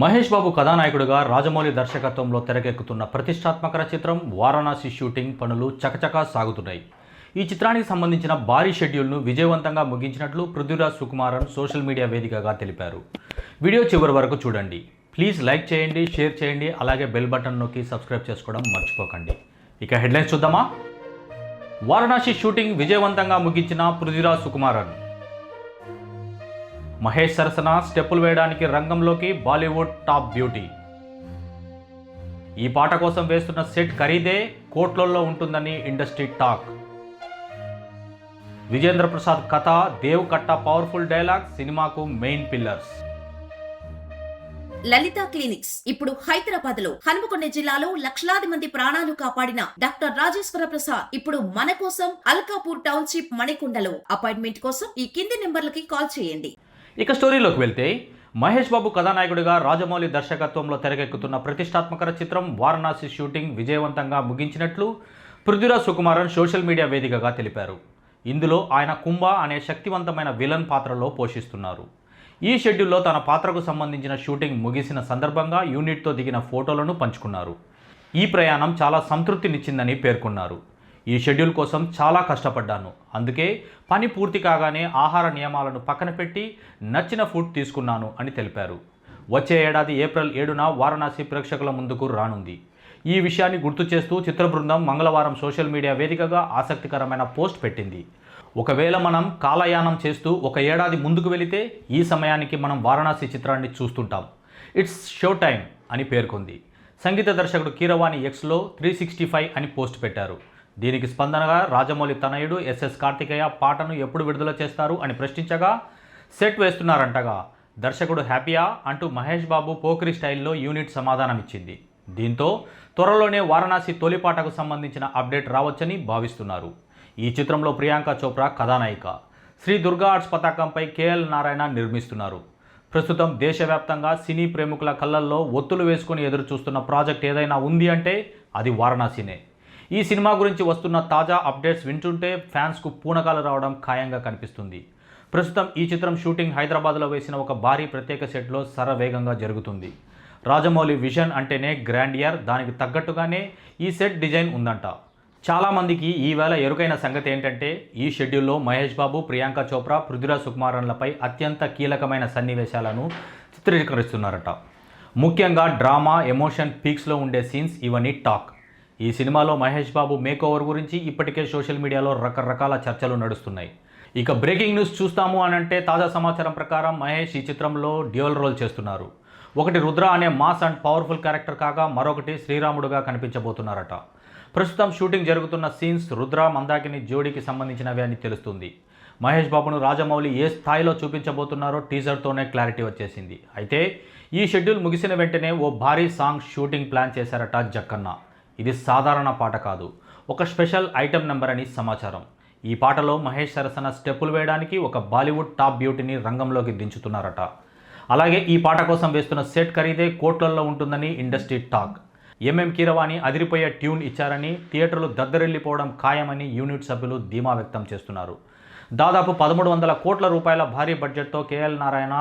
మహేష్ బాబు కథానాయకుడిగా రాజమౌళి దర్శకత్వంలో తెరకెక్కుతున్న ప్రతిష్టాత్మక చిత్రం వారణాసి షూటింగ్ పనులు చకచకా సాగుతున్నాయి. ఈ చిత్రానికి సంబంధించిన భారీ షెడ్యూల్ను విజయవంతంగా ముగించినట్లు పృథ్వీరాజ్ సుకుమారన్ సోషల్ మీడియా వేదికగా తెలిపారు. వీడియో చివరి వరకు చూడండి. ప్లీజ్ లైక్ చేయండి, షేర్ చేయండి, అలాగే బెల్ బటన్ నొక్కి సబ్స్క్రైబ్ చేసుకోవడం మర్చిపోకండి. ఇక హెడ్లైన్స్ చూద్దామా. వారణాసి షూటింగ్ విజయవంతంగా ముగించిన పృథ్వీరాజ్ సుకుమారన్. మహేష్ సరసన స్టెప్పులు వేయడానికి రంగంలోకి బాలీవుడ్ టాప్ బ్యూటీ. ఈ పాట కోసం వేస్తున్న సెట్ ఖరీదే కోట్లల్లో ఉంటుందని ఇండస్ట్రీ టాక్. విజేంద్ర ప్రసాద్ కథ, దేవ్ కట్ట పవర్ఫుల్ డైలాగ్ సినిమాకు మెయిన్ పిల్లర్స్. లలిత క్లినిక్స్ ఇప్పుడు హైదరాబాద్ లో హనుమకొండ జిల్లాలో లక్షలాది మంది ప్రాణాలు కాపాడిన డాక్టర్ రాజేశ్వర ప్రసాద్ ఇప్పుడు మన కోసం అల్కాపూర్ టౌన్షిప్ మణికొండలో. అపాయింట్మెంట్ కోసం ఈ కింది నెంబర్లకి కాల్ చేయండి. ఇక స్టోరీలోకి వెళ్తే, మహేష్ బాబు కథానాయకుడిగా రాజమౌళి దర్శకత్వంలో తెరకెక్కుతున్న ప్రతిష్టాత్మక చిత్రం వారణాసి షూటింగ్ విజయవంతంగా ముగించినట్లు పృథ్వీరాజ్ సుకుమారన్ సోషల్ మీడియా వేదికగా తెలిపారు. ఇందులో ఆయన కుంభ అనే శక్తివంతమైన విలన్ పాత్రలో పోషిస్తున్నారు. ఈ షెడ్యూల్లో తన పాత్రకు సంబంధించిన షూటింగ్ ముగిసిన సందర్భంగా యూనిట్తో దిగిన ఫోటోలను పంచుకున్నారు. ఈ ప్రయాణం చాలా సంతృప్తినిచ్చిందని పేర్కొన్నారు. ఈ షెడ్యూల్ కోసం చాలా కష్టపడ్డాను, అందుకే పని పూర్తి కాగానే ఆహార నియమాలను పక్కన పెట్టి నచ్చిన ఫుడ్ తీసుకున్నాను అని తెలిపారు. వచ్చే ఏడాది ఏప్రిల్ 7న వారణాసి ప్రేక్షకుల ముందుకు రానుంది. ఈ విషయాన్ని గుర్తు చేస్తూ చిత్ర బృందం మంగళవారం సోషల్ మీడియా వేదికగా ఆసక్తికరమైన పోస్ట్ పెట్టింది. ఒకవేళ మనం కాలయానం చేస్తూ ఒక ఏడాది ముందుకు వెళితే ఈ సమయానికి మనం వారణాసి చిత్రాన్ని చూస్తుంటాం. ఇట్స్ షో టైం అని పేర్కొంది. సంగీత దర్శకుడు కీరవాణి ఎక్స్లో 365 అని పోస్ట్ పెట్టారు. దీనికి స్పందనగా రాజమౌళి తనయుడు ఎస్ఎస్ కార్తికేయ పాటను ఎప్పుడు విడుదల చేస్తారు అని ప్రశ్నించగా, సెట్ వేస్తున్నారంటగా, దర్శకుడు హ్యాపీయా అంటూ మహేష్ బాబు పోకిరి స్టైల్లో యూనిట్ సమాధానమిచ్చింది. దీంతో త్వరలోనే వారణాసి తొలి పాటకు సంబంధించిన అప్డేట్ రావచ్చని భావిస్తున్నారు. ఈ చిత్రంలో ప్రియాంక చోప్రా కథానాయిక. శ్రీ దుర్గా ఆర్ట్స్ పతాకంపై కేఎల్ నారాయణ నిర్మిస్తున్నారు. ప్రస్తుతం దేశవ్యాప్తంగా సినీ ప్రేమికుల కళ్ళల్లో ఒత్తులు వేసుకుని ఎదురు చూస్తున్న ప్రాజెక్ట్ ఏదైనా ఉంది అంటే అది వారణాసినే. ఈ సినిమా గురించి వస్తున్న తాజా అప్డేట్స్ వింటుంటే ఫ్యాన్స్కు పూనకాలు రావడం ఖాయంగా కనిపిస్తుంది. ప్రస్తుతం ఈ చిత్రం షూటింగ్ హైదరాబాద్లో వేసిన ఒక భారీ ప్రత్యేక సెట్లో శరవేగంగా జరుగుతుంది. రాజమౌళి విజన్ అంటేనే గ్రాండియర్, దానికి తగ్గట్టుగానే ఈ సెట్ డిజైన్ ఉందంట. చాలామందికి ఈవేళ ఎరుకైన సంగతి ఏంటంటే, ఈ షెడ్యూల్లో మహేష్ బాబు, ప్రియాంక చోప్రా, పృథ్వీరాజ్ సుకుమారన్లపై అత్యంత కీలకమైన సన్నివేశాలను చిత్రీకరిస్తున్నారట. ముఖ్యంగా డ్రామా, ఎమోషన్ పీక్స్లో ఉండే సీన్స్ ఇవన్నీ టాక్. ఈ సినిమాలో మహేష్ బాబు మేకోవర్ గురించి ఇప్పటికే సోషల్ మీడియాలో రకరకాల చర్చలు నడుస్తున్నాయి. ఇక బ్రేకింగ్ న్యూస్ చూస్తాము అనంటే, తాజా సమాచారం ప్రకారం మహేష్ ఈ చిత్రంలో డ్యూయల్ రోల్ చేస్తున్నారు. ఒకటి రుద్ర అనే మాస్ అండ్ పవర్ఫుల్ క్యారెక్టర్ కాగా, మరొకటి శ్రీరాముడుగా కనిపించబోతున్నారట. ప్రస్తుతం షూటింగ్ జరుగుతున్న సీన్స్ రుద్ర, మందాకిని జోడీకి సంబంధించినవి అని తెలుస్తుంది. మహేష్ బాబును రాజమౌళి ఏ స్థాయిలో చూపించబోతున్నారో టీజర్తోనే క్లారిటీ వచ్చేసింది. అయితే ఈ షెడ్యూల్ ముగిసిన వెంటనే ఓ భారీ సాంగ్ షూటింగ్ ప్లాన్ చేశారట జక్కన్న. ఇది సాధారణ పాట కాదు, ఒక స్పెషల్ ఐటెం నెంబర్ అని సమాచారం. ఈ పాటలో మహేష్ సరసన స్టెప్పులు వేయడానికి ఒక బాలీవుడ్ టాప్ బ్యూటీని రంగంలోకి దించుతున్నారట. అలాగే ఈ పాట కోసం వేస్తున్న సెట్ ఖరీదే కోట్లల్లో ఉంటుందని ఇండస్ట్రీ టాక్. కీరవాణి అదిరిపోయే ట్యూన్ ఇచ్చారని, థియేటర్లు దద్దరిల్లిపోవడం ఖాయమని యూనిట్ సభ్యులు ధీమా వ్యక్తం చేస్తున్నారు. దాదాపు 1300 కోట్ల రూపాయల భారీ బడ్జెట్తో కేఎల్ నారాయణ,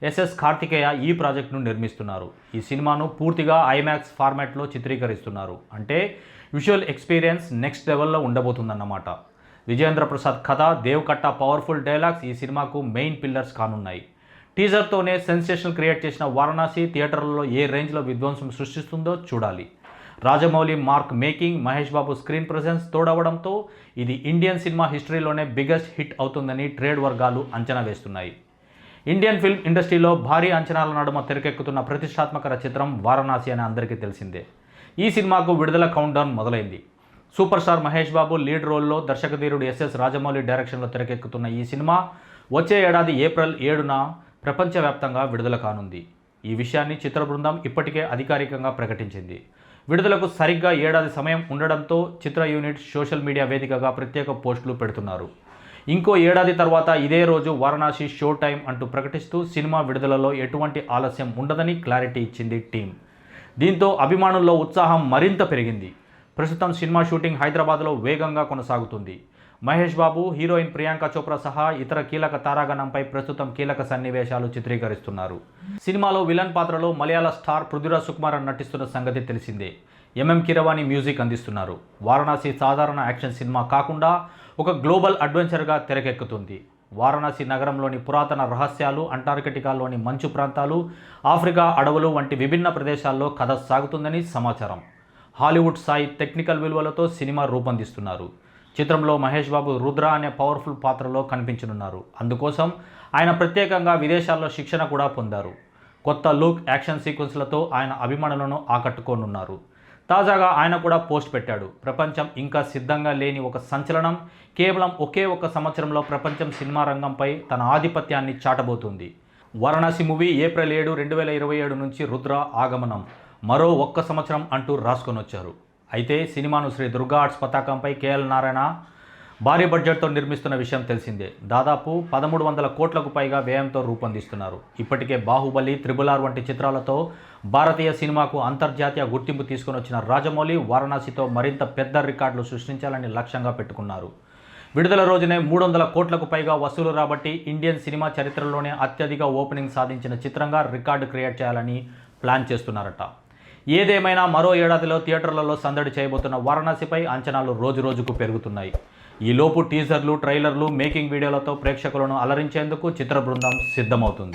ఎస్ఎస్ కార్తికేయ ఈ ప్రాజెక్టును నిర్మిస్తున్నారు. ఈ సినిమాను పూర్తిగా ఐమాక్స్ ఫార్మాట్లో చిత్రీకరిస్తున్నారు. అంటే విజువల్ ఎక్స్పీరియన్స్ నెక్స్ట్ లెవెల్లో ఉండబోతుందన్నమాట. విజేంద్ర ప్రసాద్ కథ, దేవ్ కట్ట పవర్ఫుల్ డైలాగ్స్ ఈ సినిమాకు మెయిన్ పిల్లర్స్ కానున్నాయి. టీజర్తోనే సెన్సేషన్ క్రియేట్ చేసిన వారణాసి థియేటర్లలో ఏ రేంజ్లో విధ్వంసం సృష్టిస్తుందో చూడాలి. Rajamouli mark making, Mahesh Babu screen presence తోడవడంతో ఇది ఇండియన్ సినిమా హిస్టరీలోనే బిగ్గెస్ట్ హిట్ అవుతుందని ట్రేడ్ వర్గాలు అంచనా వేస్తున్నాయి. ఇండియన్ ఫిల్మ్ ఇండస్ట్రీలో భారీ అంచనాల నడుమ తెరకెక్కుతున్న ప్రతిష్టాత్మక చిత్రం వారణాసి అని అందరికీ తెలిసిందే. ఈ సినిమాకు విడుదల కౌంట్డౌన్ మొదలైంది. Super star Mahesh Babu lead రోల్లో దర్శకధీరుడు ఎస్ఎస్ రాజమౌళి డైరెక్షన్లో తెరకెక్కుతున్న ఈ సినిమా వచ్చే ఏడాది ఏప్రిల్ 7న ప్రపంచవ్యాప్తంగా విడుదల కానుంది. ఈ విషయాన్ని చిత్ర బృందం ఇప్పటికే అధికారికంగా ప్రకటించింది. విడుదలకు సరిగ్గా ఏడాది సమయం ఉండడంతో చిత్ర యూనిట్ సోషల్ మీడియా వేదికగా ప్రత్యేక పోస్టులు పెడుతున్నారు. ఇంకో ఏడాది తర్వాత ఇదే రోజు వారణాసి షో టైం అంటూ ప్రకటిస్తూ సినిమా విడుదలలో ఎటువంటి ఆలస్యం ఉండదని క్లారిటీ ఇచ్చింది టీం. దీంతో అభిమానుల్లో ఉత్సాహం మరింత పెరిగింది. ప్రస్తుతం సినిమా షూటింగ్ హైదరాబాద్లో వేగంగా కొనసాగుతుంది. మహేష్ బాబు, హీరోయిన్ ప్రియాంక చోప్రా సహా ఇతర కీలక తారాగణంపై ప్రస్తుతం కీలక సన్నివేశాలు చిత్రీకరిస్తున్నారు. సినిమాలో విలన్ పాత్రలో మలయాళ స్టార్ పృథ్వీరాజ్ సుకుమారన్ నటిస్తున్న సంగతి తెలిసిందే. ఎంఎం కీరవాణి మ్యూజిక్ అందిస్తున్నారు. వారణాసి సాధారణ యాక్షన్ సినిమా కాకుండా ఒక గ్లోబల్ అడ్వెంచర్గా తెరకెక్కుతుంది. వారణాసి నగరంలోని పురాతన రహస్యాలు, అంటార్కిటికాలోని మంచు ప్రాంతాలు, ఆఫ్రికా అడవులు వంటి విభిన్న ప్రదేశాల్లో కథ సాగుతుందని సమాచారం. హాలీవుడ్ స్థాయి టెక్నికల్ విలువలతో సినిమా రూపొందిస్తున్నారు. చిత్రంలో మహేష్ బాబు రుద్ర అనే పవర్ఫుల్ పాత్రలో కనిపించనున్నారు. అందుకోసం ఆయన ప్రత్యేకంగా విదేశాల్లో శిక్షణ కూడా పొందారు. కొత్త లుక్, యాక్షన్ సీక్వెన్స్లతో ఆయన అభిమానులను ఆకట్టుకోనున్నారు. తాజాగా ఆయన కూడా పోస్ట్ పెట్టాడు. ప్రపంచం ఇంకా సిద్ధంగా లేని ఒక సంచలనం. కేవలం ఒకే ఒక్క సంవత్సరంలో ప్రపంచం సినిమా రంగంపై తన ఆధిపత్యాన్ని చాటబోతుంది. వారణాసి మూవీ ఏప్రిల్ 7, 2027 నుంచి రుద్ర ఆగమనం మరో ఒక్క సంవత్సరం అంటూ రాసుకొనొచ్చారు. అయితే సినిమాను శ్రీ దుర్గా ఆర్ట్స్ పతాకంపై కేఎల్ నారాయణ భారీ బడ్జెట్తో నిర్మిస్తున్న విషయం తెలిసిందే. దాదాపు 1300 కోట్లకు పైగా వ్యయంతో రూపొందిస్తున్నారు. ఇప్పటికే బాహుబలి, RRR వంటి చిత్రాలతో భారతీయ సినిమాకు అంతర్జాతీయ గుర్తింపు తీసుకుని వచ్చిన రాజమౌళి వారణాసితో మరింత పెద్ద రికార్డులు సృష్టించాలని లక్ష్యంగా పెట్టుకున్నారు. విడుదల రోజునే 300 కోట్లకు పైగా వసూలు రాబట్టి ఇండియన్ సినిమా చరిత్రలోనే అత్యధిక ఓపెనింగ్ సాధించిన చిత్రంగా రికార్డు క్రియేట్ చేయాలని ప్లాన్ చేస్తున్నారట. ఏదేమైనా మరో ఏడాదిలో థియేటర్లలో సందడి చేయబోతున్న వారణాసిపై అంచనాలు రోజురోజుకు పెరుగుతున్నాయి. ఈలోపు టీజర్లు, ట్రైలర్లు, మేకింగ్ వీడియోలతో ప్రేక్షకులను అలరించేందుకు చిత్ర బృందం సిద్ధమవుతుంది.